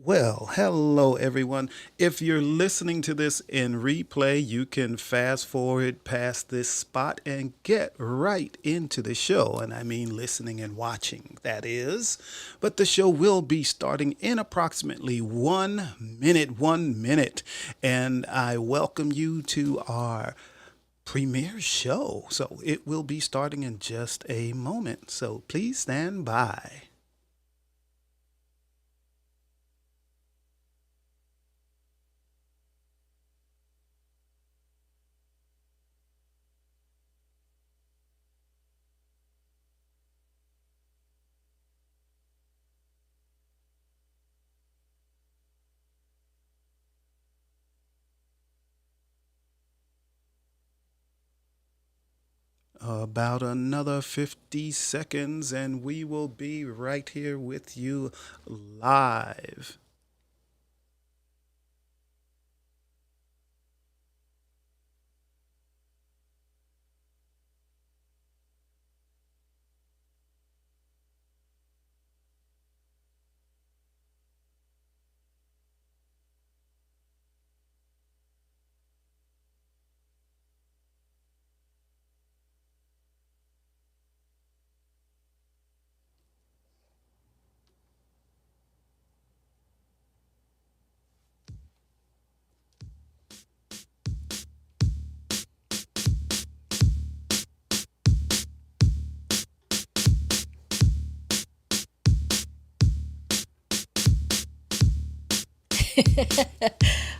Well, hello everyone. If you're listening to this in replay, you can fast forward past this spot and get right into the show. And I mean listening and watching, that is. But the show will be starting in approximately 1 minute, 1 minute. And I welcome you to our premiere show. So it will be starting in just a moment. So please stand by. About another 50 seconds, and we will be right here with you live.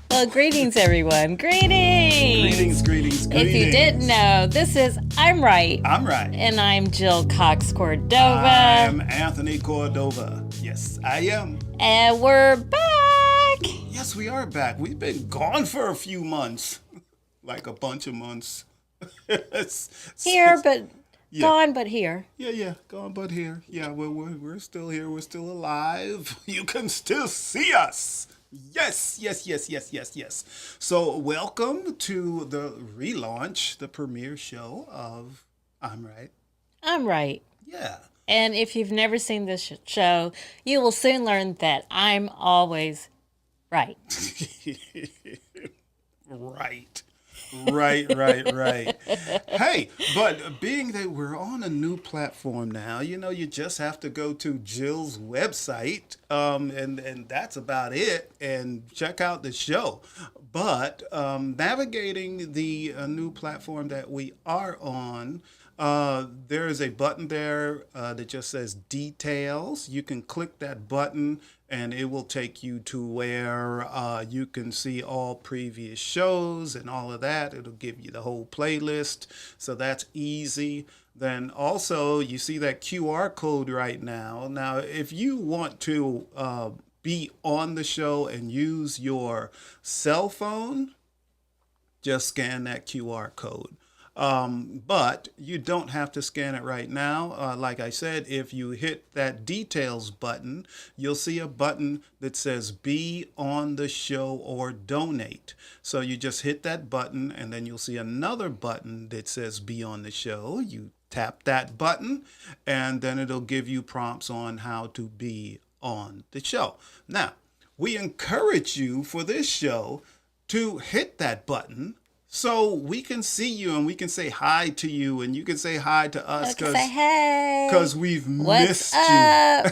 Well, greetings, everyone. Greetings, Greetings. greetings, If you didn't greetings. know, this is I'm Right. I'm right. And I'm Jill Cox I'm Cordova. Anthony Cordova. Yes, I am. And we're back. Yes, we are back. We've been gone for a few months, like a bunch of months. Here, but Yeah. gone, but here. Yeah, gone but here. Yeah, we're still here. We're still alive. You can still see us. Yes. So, welcome to the relaunch, the premiere show of I'm Right. I'm right. Yeah. And if you've never seen this show, you will soon learn that I'm always right. Right. Right. Hey, but being that we're on a new platform now, you just have to go to Jill's website, and that's about it, and check out the show. But navigating the new platform that we are on, there is a button there that just says details. You can click that button and it will take you to where you can see all previous shows and all of that. It'll give you the whole playlist. So that's easy. Then also, you see that QR code right now. Now, if you want to be on the show and use your cell phone, just scan that QR code. But you don't have to scan it right now. Like I said, if you hit that details button, you'll see a button that says be on the show or donate. So you just hit that button, and then you'll see another button that says be on the show. You tap that button, and then it'll give you prompts on how to be on the show. Now, we encourage you for this show to hit that button so we can see you and we can say hi to you and you can say hi to us Okay, say hey. because we've What's missed you. up?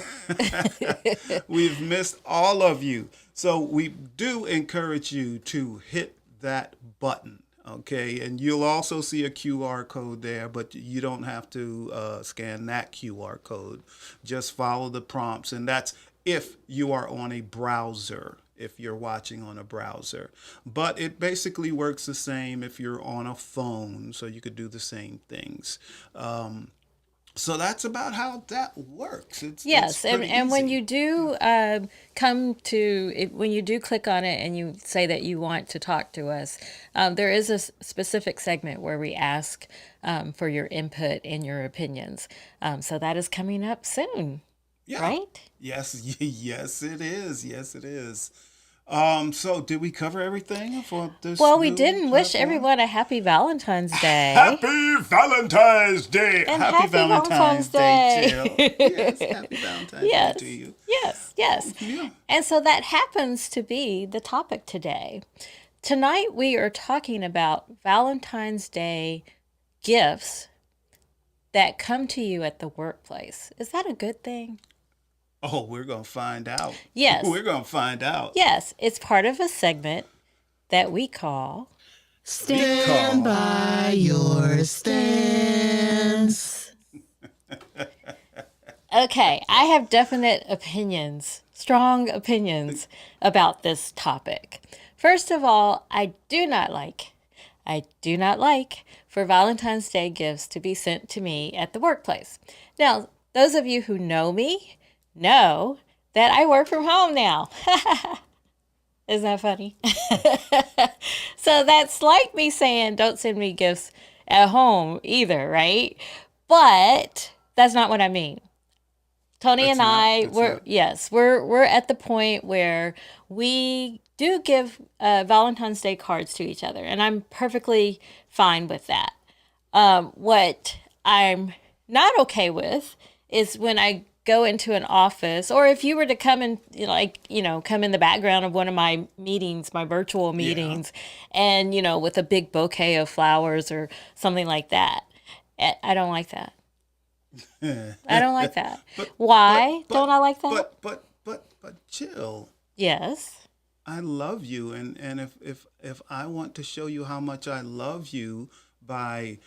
We've missed all of you. So we do encourage you to hit that button. Okay, and you'll also see a QR code there, but you don't have to scan that QR code. Just follow the prompts, and that's if you are on a browser, if you're watching on a browser. But it basically works the same if you're on a phone, so you could do the same things. So that's about how that works. It's Yes, and, pretty and when easy. you do come to it, when you do click on it and you say that you want to talk to us, there is a specific segment where we ask for your input and your opinions. So that is coming up soon, Yeah. right? Yes, yes it is. Yes it is. So did we cover everything for this Well, we new didn't wish platform? everyone a happy Valentine's Day. Happy Valentine's Day! And Happy happy Valentine's Valentine's Day, Day. Jill. Yes, happy Valentine's Day to Yes, you. yes, yes. Yeah. And so that happens to be the topic today. Tonight we are talking about Valentine's Day gifts that come to you at the workplace. Is that a good thing? Oh, we're gonna find out. Yes, We're gonna find out. yes. It's part of a segment that we call We Stand call. by your stance. Okay, I have definite opinions, strong opinions about this topic. First of all, I do not like for Valentine's Day gifts to be sent to me at the workplace. Now, those of you who know me know that I work from home now. Isn't that funny? So that's like me saying don't send me gifts at home either, right? But that's not what I mean. Tony That's and not. I, That's not. we're at the point where we do give Valentine's Day cards to each other, and I'm perfectly fine with that. What I'm not okay with is when I go into an office, or if you were to come in, come in the background of one of my meetings, my virtual Yeah. meetings, and with a big bouquet of flowers or something like that. I don't like that. I don't like that. But Why don't I like that? but Jill, Yes. I love you, and if I want to show you how much I love you by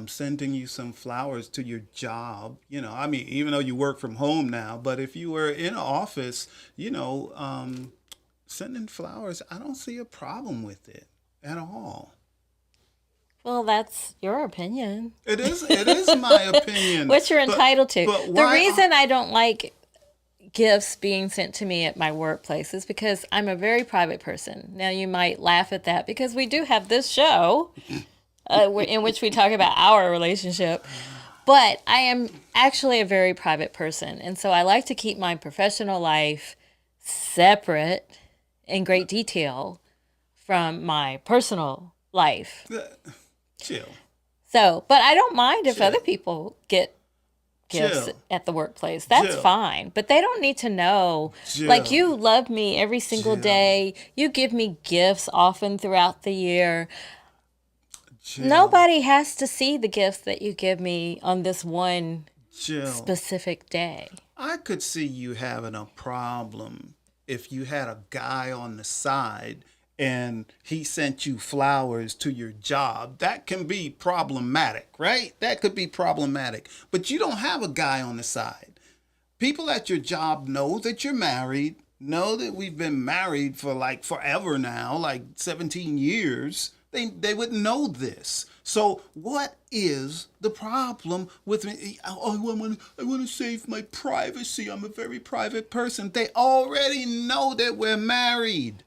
sending you some flowers to your job, I mean, even though you work from home now, but if you were in an office, sending flowers, I don't see a problem with it at all. Well, that's your opinion, It is my opinion. which you're But entitled to. but The why? reason I don't like gifts being sent to me at my workplace is because I'm a very private person. Now, you might laugh at that because we do have this show in which we talk about our relationship. But I am actually a very private person. And so I like to keep my professional life separate in great detail from my personal life. Chill, So, but I don't mind if chill, other people get gifts chill, at the workplace. That's Jill, fine. But they don't need to know. Like, Jill, you love me every single Jill, day. You give me gifts often throughout the year. Jill, Nobody has to see the gifts that you give me on this one Jill. specific day. I could see you having a problem if you had a guy on the side and he sent you flowers to your job. That can be problematic, right? That could be problematic. But you don't have a guy on the side. People at your job know that you're married, know that we've been married for like forever now, like 17 years. They would know this. So what is the problem with me? Oh, I want to save my privacy. I'm a very private person. They already know that we're married.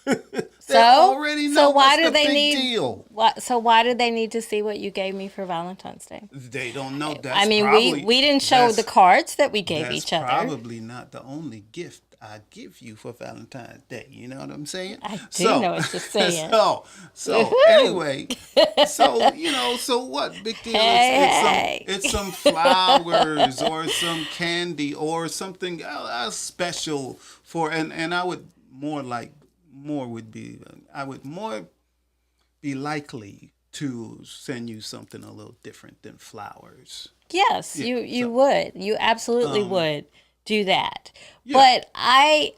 They So, already so know why what's do the they big need deal. why do they need to see what you gave me for Valentine's Day? They don't know. I mean, we didn't show the That's cards that we gave That's each other. probably not the only gift I give you for Valentine's Day. You know what I'm saying? I do know what you're saying. So Woohoo! anyway, so what? Big deal. Hey, It's some flowers or some candy or something special for, and I would more would be I would more be likely to send you something a little different than flowers. yes, Yeah. you So would. You absolutely um would do that. yeah. But I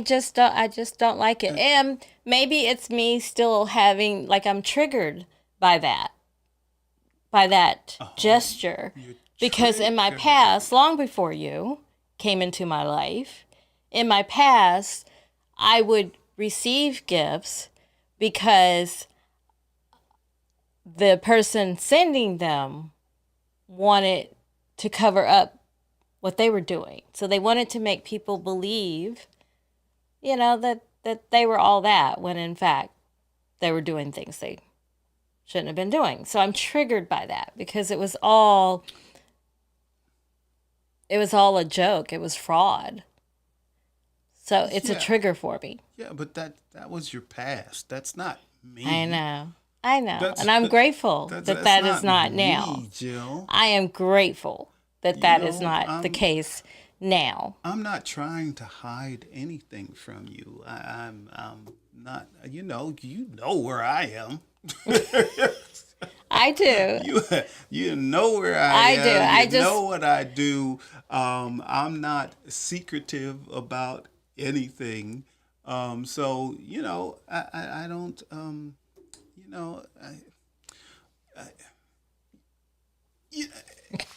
just don't like it. And maybe it's me still having like I'm triggered by that Oh, gesture you're because in my triggered. past, long before you came into my life, in my past, I would receive gifts because the person sending them wanted to cover up what they were doing. So they wanted to make people believe, that they were all that when in fact they were doing things they shouldn't have been doing. So I'm triggered by that because it was all a joke. It was fraud. So it's a Yeah, trigger for me. yeah, but that was your past. That's not I me. know. I know. That's And I'm grateful that that's that is not not now. me, Jill. I am grateful that You that is know, not the case now. I'm not trying to hide anything from you. I'm not. You know where I am. I do. You you know where I I do. am. I You just, know what I do. I'm not secretive about anything. So I don't. You know, yeah,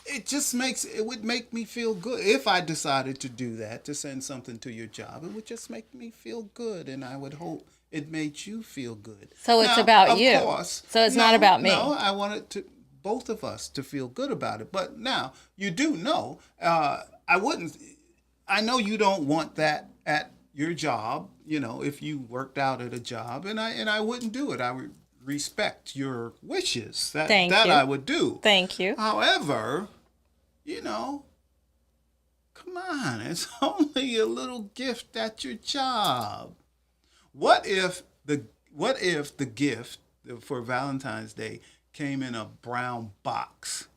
it would make me feel good if I decided to do that, to send something to your job. It would just make me feel good, and I would hope it made you feel good. so it's Now, about of you. course, So it's not no, about no, me. I wanted to both of us to feel good about it. But now you do know, I wouldn't. I know you don't want that at your job. If you worked out at a job, and I wouldn't do it. I would respect your wishes. That Thank that you. I would do. Thank you. However, you know, come on, it's only a little gift at your job. What if the gift for Valentine's Day came in a brown box?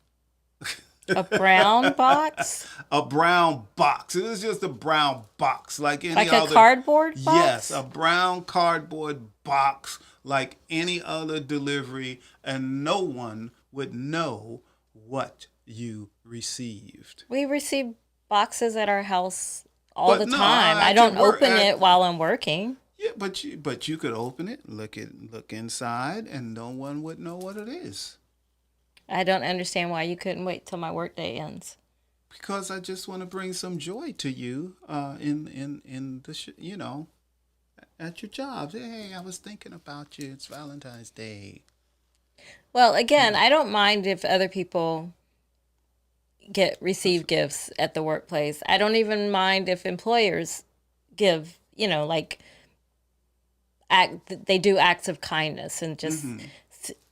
A brown box? A brown box. It was just a brown box, like any Like a other. cardboard Yes, box? a brown cardboard box, like any other delivery, and no one would know what you received. We receive boxes at our house all But the no, time. I at your don't work, open it while I'm working. yeah, but you could open it, look inside, and no one would know what it is. I don't understand why you couldn't wait till my workday ends. Because I just want to bring some joy to you, in at your job. Hey, I was thinking about you. It's Valentine's Day. Well, again, I don't mind if other people get receive gifts at the workplace. I don't even mind if employers give, like they do acts of kindness and just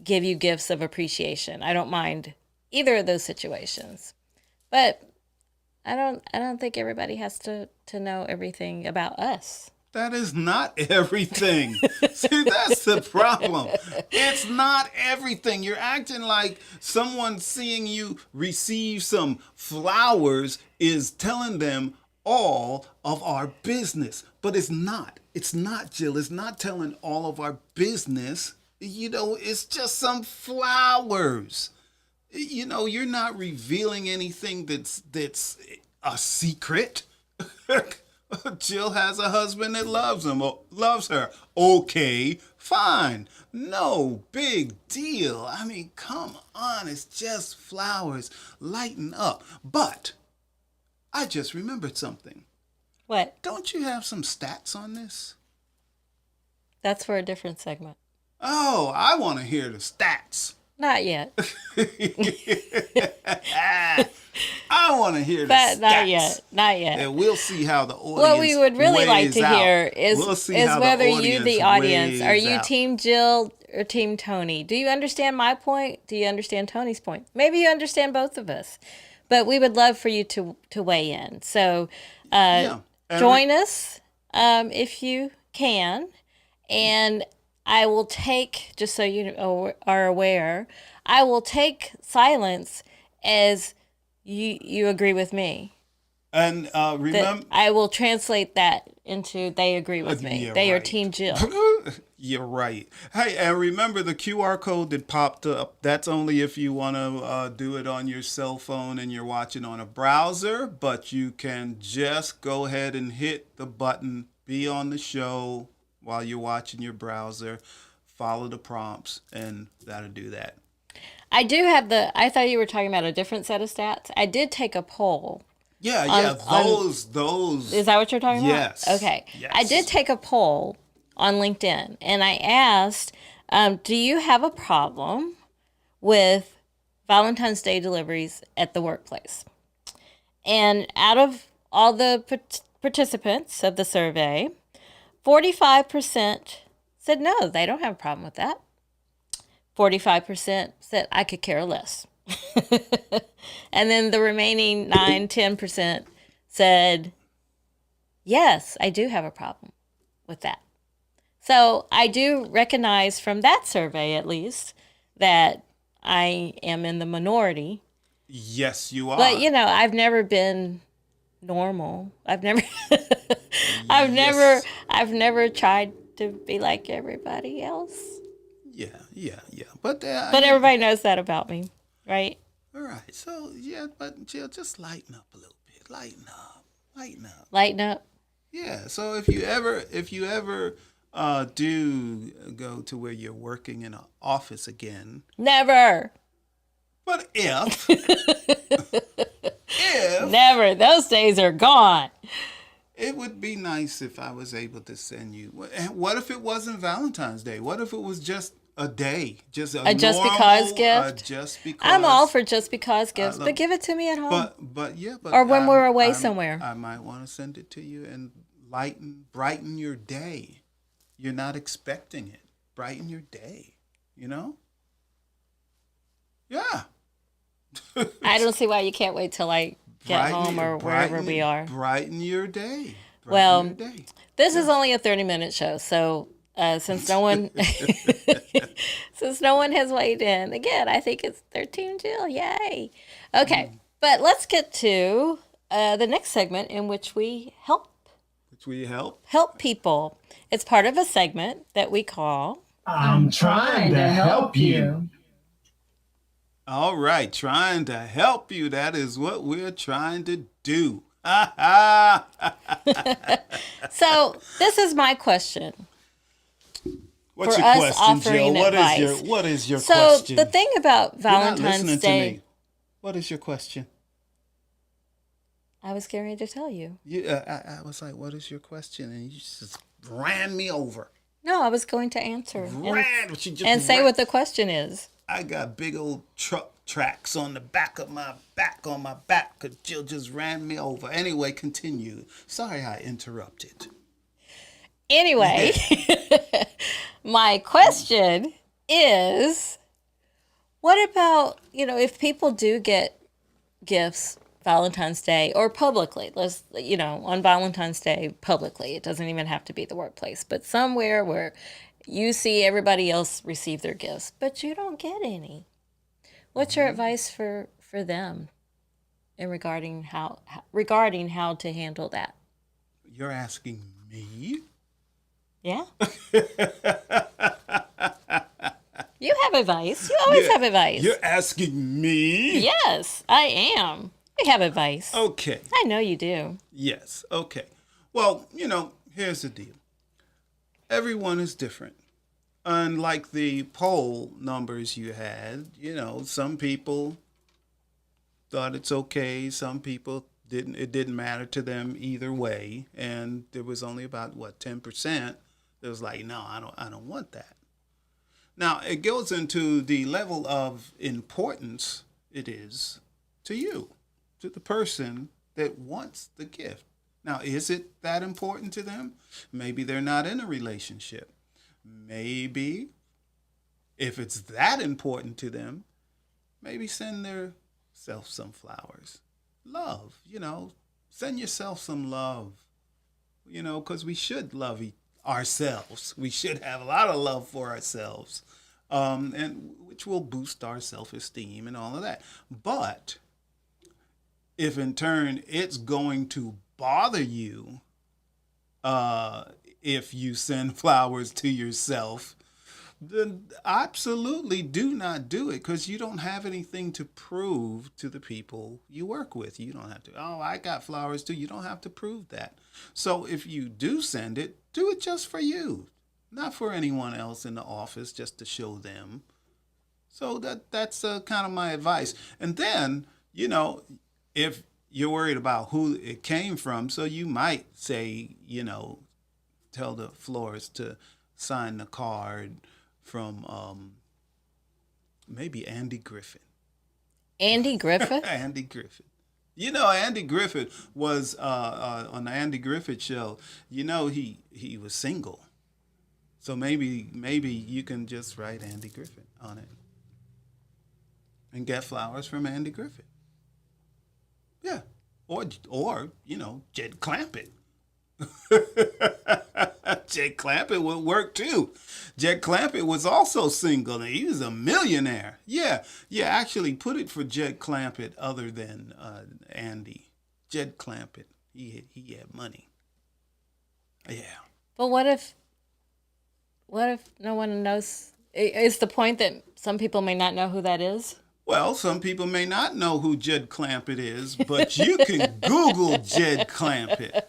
give you gifts of appreciation. I don't mind either of those situations. But I don't think everybody has to know everything about us. That is not everything. See, that's the problem. It's not everything. You're acting like someone seeing you receive some flowers is telling them all of our business. But it's not. It's not, Jill. It's not telling all of our business. It's just some flowers. You're not revealing anything that's a secret. Jill has a husband that loves her. Okay, fine. No big deal. I mean, come on. It's just flowers. Lighten up. But I just remembered something. What? Don't you have some stats on this? That's for a different segment. Oh, I want to hear the stats. Not yet. I want to hear the But stats. not yet. Not yet. And we'll see how the audience. What we would really like weighs to out. hear is We'll see is how whether the you, the audience audience, are weighs you out. Team Jill or Team Tony? Do you understand my point? Do you understand Tony's point? Maybe you understand both of us, but we would love for you to weigh in. So Yeah. And join us if you can, and I will take, just so you are aware, I will take silence as you agree with me. And That remember, I will translate that into they agree with me. yeah, They are right. Team Jill. You're right. Hey, and remember the QR code that popped up. That's only if you want to do it on your cell phone and you're watching on a browser. But you can just go ahead and hit the button, be on the show while you're watching your browser. Follow the prompts, and that'll do that. I do have I thought you were talking about a different set of stats. I did take a poll. Yeah, yeah. Those. Is that what you're talking Yes. about? Okay. Yes. I did take a poll on LinkedIn, and I asked, do you have a problem with Valentine's Day deliveries at the workplace? And out of all the participants of the survey, 45% said no, they don't have a problem with that. 45% said I could care less. And then the remaining 10% said Yes, I do have a problem with that. So I do recognize from that survey, at least, that I am in the minority. Yes, you But are. you know, I've never been normal. I've never, Yes. I've never tried to be like everybody else. Yeah, yeah, yeah. But But everybody knows that about me, right? all right. So yeah, but Jill, just lighten up a little bit. Lighten up. Lighten up. Lighten up. Yeah. So if you ever do go to where you're working in an office again, Never. but if Never. Those days are gone. it would be nice if I was able to send you. What if it wasn't Valentine's Day? What if it was just a day, just a A just because normal, gift. just I'm all because. for just because I gifts, but love, give it to me at home but yeah, but or when we're away somewhere. I might want to send it to you and brighten your day. You're not expecting it. Brighten your day. You know? Yeah. I don't see why you can't wait till I get home or wherever we are. Brighten your day. Brighten your Well, day. this is Yeah. only a 30-minute show, so since no one since no one has weighed in, again, I think it's 13 Jill. Yay. Okay, but let's get to the next segment in which we Which will you help? help people. It's part of a segment that we call I'm trying to help you. All right, trying to help you. That is what we're trying to do. Ha ha. So, this is my question. What's For your us question, offering Jill? advice. What is your So, question? the thing about You're not Valentine's listening Day, to me. What is your question? I was getting ready to tell you. I was like, what is your question? And you just ran me over. No, I was going to answer Ran, she just and say ran. what the question is. I got big old truck tracks on the back of my back, because Jill just ran me over. Anyway, continue. Sorry I interrupted. Anyway, my question is, what about, if people do get gifts Valentine's Day or publicly, on Valentine's Day publicly, it doesn't even have to be the workplace, but somewhere where you see everybody else receive their gifts, but you don't get any. What's your advice for them in regarding how to handle that? You're asking me? Yeah. You have advice. You always have advice. You're asking me? Yes, I am. I have advice. Okay. I know you do. Yes. Okay. Well, here's the deal. Everyone is different. Unlike the poll numbers you had, some people thought it's okay. Some people didn't. It didn't matter to them either way. And there was only about 10% that was like, no, I don't want that. Now it goes into the level of importance it is to you, to the person that wants the gift. Now, is it that important to them? Maybe they're not in a relationship. Maybe if it's that important to them, maybe send their self some flowers. Love, send yourself some love, because we should love ourselves. We should have a lot of love for ourselves, and which will boost our self-esteem and all of that. But if in turn it's going to bother you if you send flowers to yourself, then absolutely do not do it, because you don't have anything to prove to the people you work with. You don't have to, oh, I got flowers too. You don't have to prove that. So if you do send it, do it just for you, not for anyone else in the office, just to show them. So that's kind of my advice. And then, if you're worried about who it came from, so you might say, tell the florist to sign the card from maybe Andy Griffin. Andy Griffith? Andy Griffin. Andy Griffith was on the Andy Griffith show. He was single, so maybe you can just write Andy Griffith on it and get flowers from Andy Griffith. Yeah, or Jed Clampett. Jed Clampett would work too. Jed Clampett was also single and he was a millionaire. Yeah, yeah, actually put it for Jed Clampett other than Andy. Jed Clampett, he had money. Yeah. But what if no one knows? Is the point that some people may not know who that is? Well, some people may not know who Jed Clampett is, but you can Google Jed Clampett.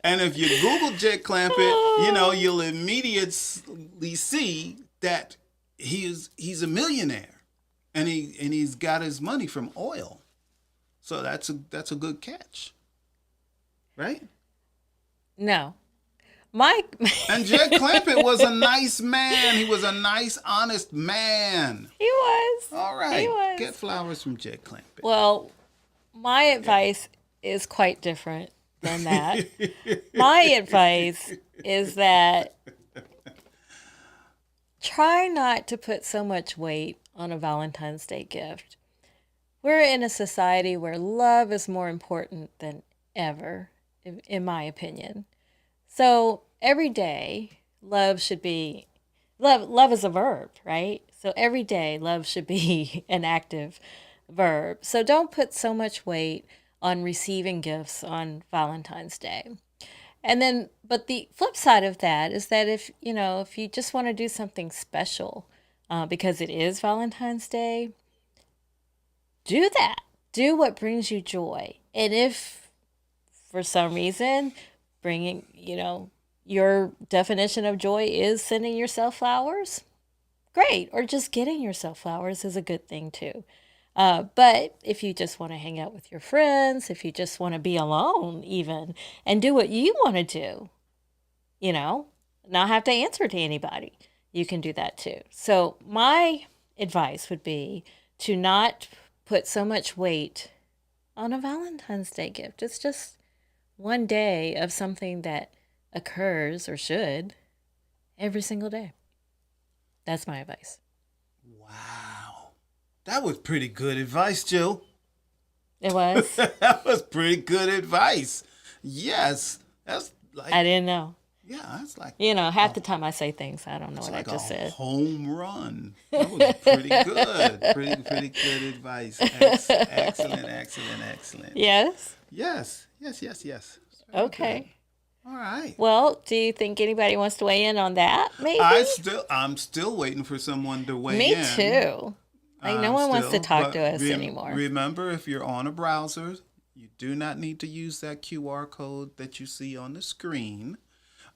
And if you Google Jed Clampett, you'll immediately see that he's a millionaire, and he's got his money from oil. So that's a good catch, right? No. Mike. And Jed Clampett was a nice man. He was a nice, honest man. He was. All right. He was. Get flowers from Jed Clampett. Well, my advice is quite different than that. My advice is that try not to put so much weight on a Valentine's Day gift. We're in a society where love is more important than ever, in my opinion. So every day, love should be love is a verb, right? So every day, love should be an active verb. So don't put so much weight on receiving gifts on Valentine's Day. And then, but the flip side of that is that if you just want to do something special, because it is Valentine's Day, do that. Do what brings you joy. And if for some reason bringing, your definition of joy is sending yourself flowers, great. Or just getting yourself flowers is a good thing too. But if you just want to hang out with your friends, if you just want to be alone even and do what you want to do, not have to answer to anybody, you can do that too. So my advice would be to not put so much weight on a Valentine's Day gift. It's just one day of something that occurs or should every single day. That's my advice. Wow. That was pretty good advice, Jill. It was? That was pretty good advice. Yes. That's like I didn't know. Yeah, that's like Half the time I say things, I don't know what like I just a said. home run. That was pretty good. Pretty good advice. Excellent. Yes? Yes. Okay. Good. All right. Well, do you think anybody wants to weigh in on that? Maybe. I'm still waiting for someone to weigh Me in. Me too. Like no one wants to talk to us anymore. Remember, if you're on a browser, you do not need to use that QR code that you see on the screen.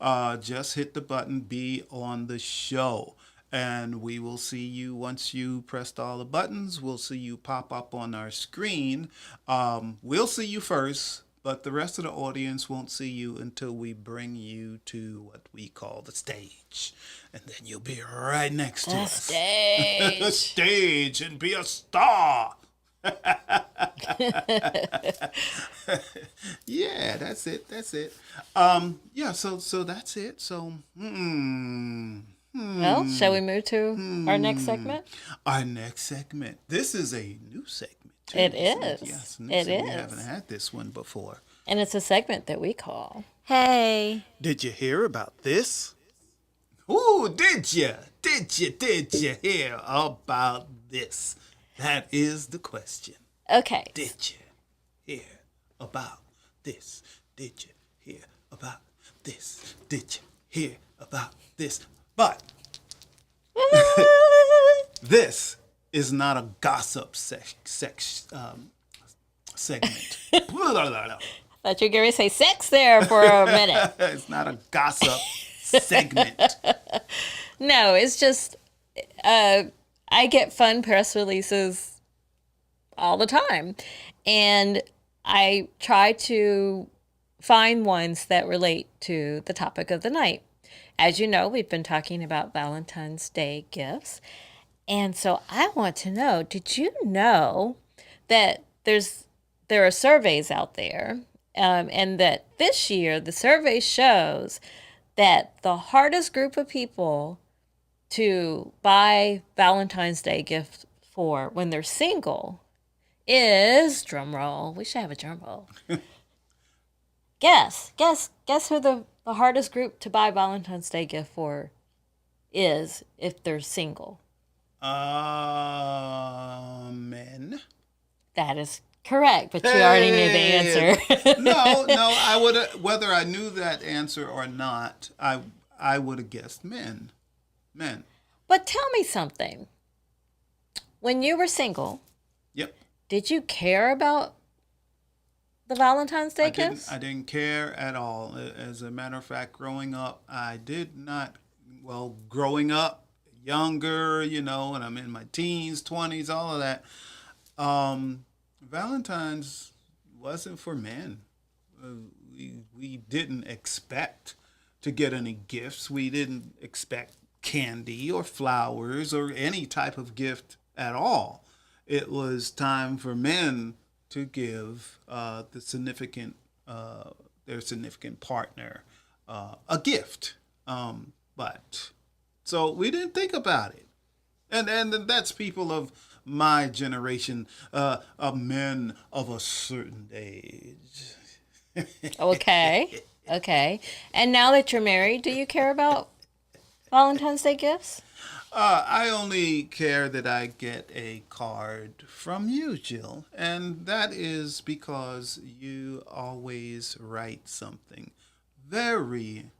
Just hit the button, be on the show. And we will see you once you pressed all the buttons. We'll see you pop up on our screen. We'll see you first, but the rest of the audience won't see you until we bring you to what we call the stage. And then you'll be right next to us. Stage. The stage and be a star. Yeah, that's it. Yeah, so that's it. So, Well, shall we move to our next segment? Our next segment. This is a new segment, too. It is. Yes, it is. We haven't had this one before. And it's a segment that we call, Hey. Did you hear about this? Ooh, did you? Did you hear about this? That is the question. Okay. Did you hear about this? Did you hear about this? Did you hear about this? But this is not a gossip segment. Thought you were going to say sex there for a minute. It's not a gossip segment. No, it's just I get fun press releases all the time. And I try to find ones that relate to the topic of the night. As you know, we've been talking about Valentine's Day gifts. And so I want to know, did you know that there are surveys out there, and that this year the survey shows that the hardest group of people to buy Valentine's Day gifts for when they're single is, drum roll, we should have a drum roll, Guess who the hardest group to buy Valentine's Day gift for is if they're single. Men. That is correct, but you already knew the Hey, answer. no. I would whether I knew that answer or not. I would have guessed men. Men. But tell me something. When you were single, Yep. did you care about the Valentine's Day gifts? I didn't care at all. As a matter of fact, growing up, I did not. Well, growing up, younger, and I'm in my teens, 20s, all of that. Valentine's wasn't for men. We didn't expect to get any gifts. We didn't expect candy or flowers or any type of gift at all. It was time for men to give their significant partner a gift. But so we didn't think about it, and that's people of my generation, of men of a certain age. Okay. Okay. And now that you're married, do you care about Valentine's Day gifts? I only care that I get a card from you, Jill, and that is because you always write something very,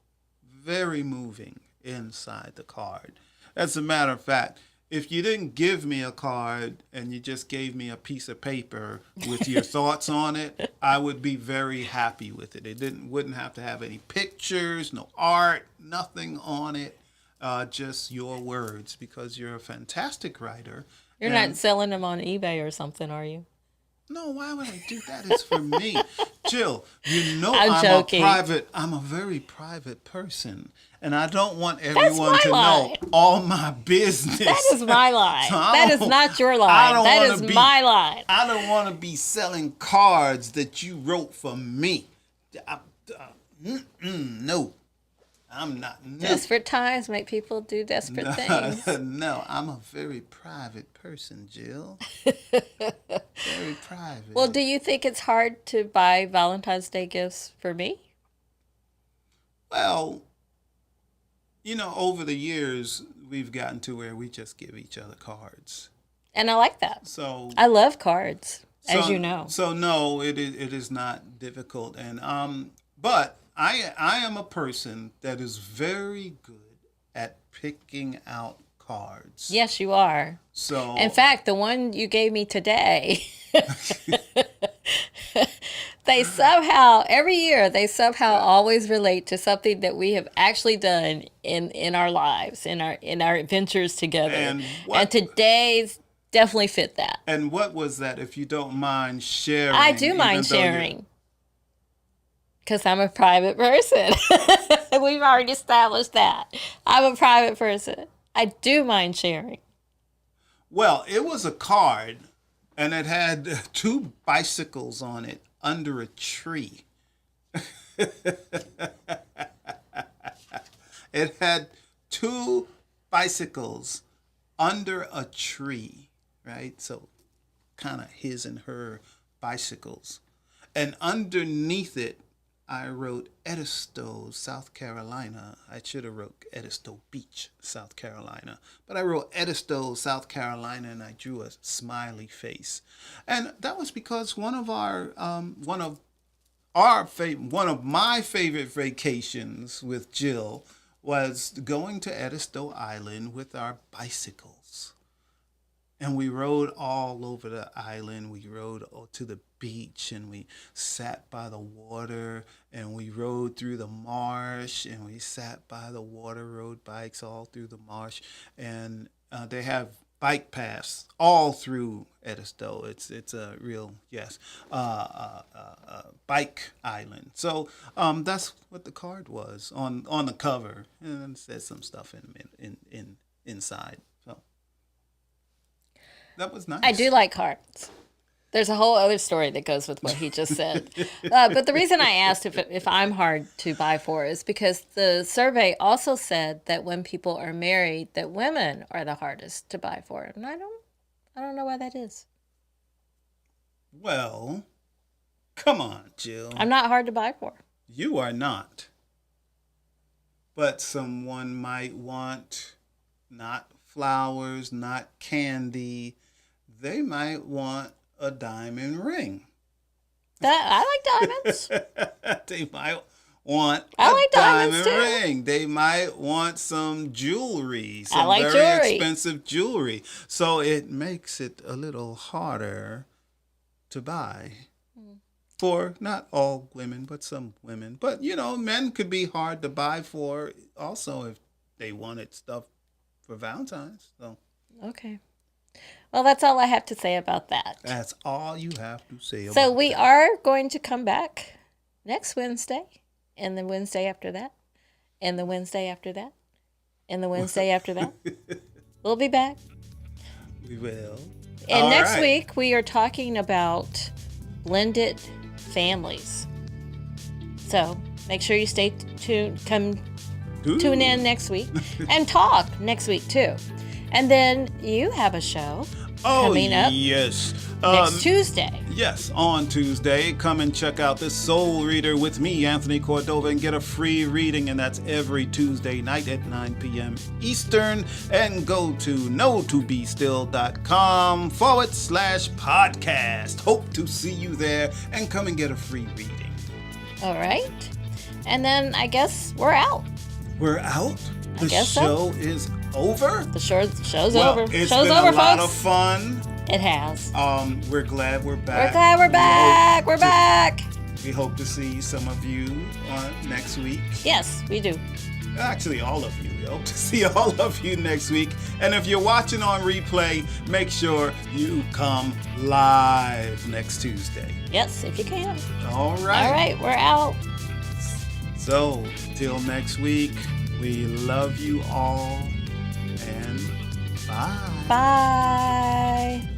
very moving inside the card. As a matter of fact, if you didn't give me a card and you just gave me a piece of paper with your thoughts on it, I would be very happy with it. It wouldn't have to have any pictures, no art, nothing on it. Just your words, because you're a fantastic writer. You're not selling them on eBay or something, are you? No, why would I do that? It's for me. Jill, I'm joking. I'm a very private person. And I don't want everyone to lie. know all my business. That is my line. So That is not your line. That is my line. I don't want to be selling cards that you wrote for me. No, I'm not. No. Desperate times make people do desperate things. No, I'm a very private person, Jill. Very private. Well, do you think it's hard to buy Valentine's Day gifts for me? Well, over the years, we've gotten to where we just give each other cards. And I like that. So I love cards, as you know. So no, it is not difficult, and but I am a person that is very good at picking out cards. Yes, you are. So in fact, the one you gave me today, every year they somehow always relate to something that we have actually done in our lives, in our adventures together. And today's definitely fit that. And what was that, if you don't mind sharing? I do mind sharing. Because I'm a private person. We've already established that. I'm a private person. I do mind sharing. Well, it was a card, and it had 2 bicycles on it under a tree. It had 2 bicycles under a tree, right? So kind of his and her bicycles. And underneath it, I wrote Edisto, South Carolina. I should have wrote Edisto Beach, South Carolina. But I wrote Edisto, South Carolina, and I drew a smiley face. And that was because one of my favorite vacations with Jill was going to Edisto Island with our bicycles. And we rode all over the island. We rode to the beach, and we sat by the water, and we rode through the marsh, and we sat by the water, rode bikes all through the marsh. And they have bike paths all through Edisto. It's a real bike island. So that's what the card was on the cover, and it said some stuff in inside. So that was nice. I do like cards. There's a whole other story that goes with what he just said. But the reason I asked if I'm hard to buy for is because the survey also said that when people are married, that women are the hardest to buy for. And I don't know why that is. Well, come on, Jill. I'm not hard to buy for. you are not. But someone might want not flowers, not candy. They might want a diamond ring. I like diamonds. They might want I a like diamonds, diamond too. ring. They might want some jewelry, some like very jewelry. expensive jewelry. So it makes it a little harder to buy for not all women, but some women. But men could be hard to buy for also if they wanted stuff for Valentine's. So Okay. Well, that's all I have to say about that. that's all you have to say about So we that. are going to come back next Wednesday, and the Wednesday after that, and the Wednesday after that, and the Wednesday after that. We'll be back. We will. And All next right. week, we are talking about blended families. So make sure you stay tuned. Tune in next week and talk next week, too. And then you have a show coming up yes. next Tuesday. Yes, on Tuesday, come and check out the Soul Reader with me, Anthony Cordova, and get a free reading, and that's every Tuesday night at 9 p.m. Eastern. And go to knowtobestill.com/podcast. Hope to see you there, and come and get a free reading. All right. And then I guess we're out. We're out. The guess so. show is over. The show's Well, over. it's Show's been over, a lot of folks. fun. It has. We're glad we're We're back. glad we're back. We're back. We hope to see some of you next week. Yes, we do. Actually, all of you. We hope to see all of you next week. And if you're watching on replay, make sure you come live next Tuesday. Yes, if you can. All right. All right, we're out. So, till next week, we love you all. And bye. Bye.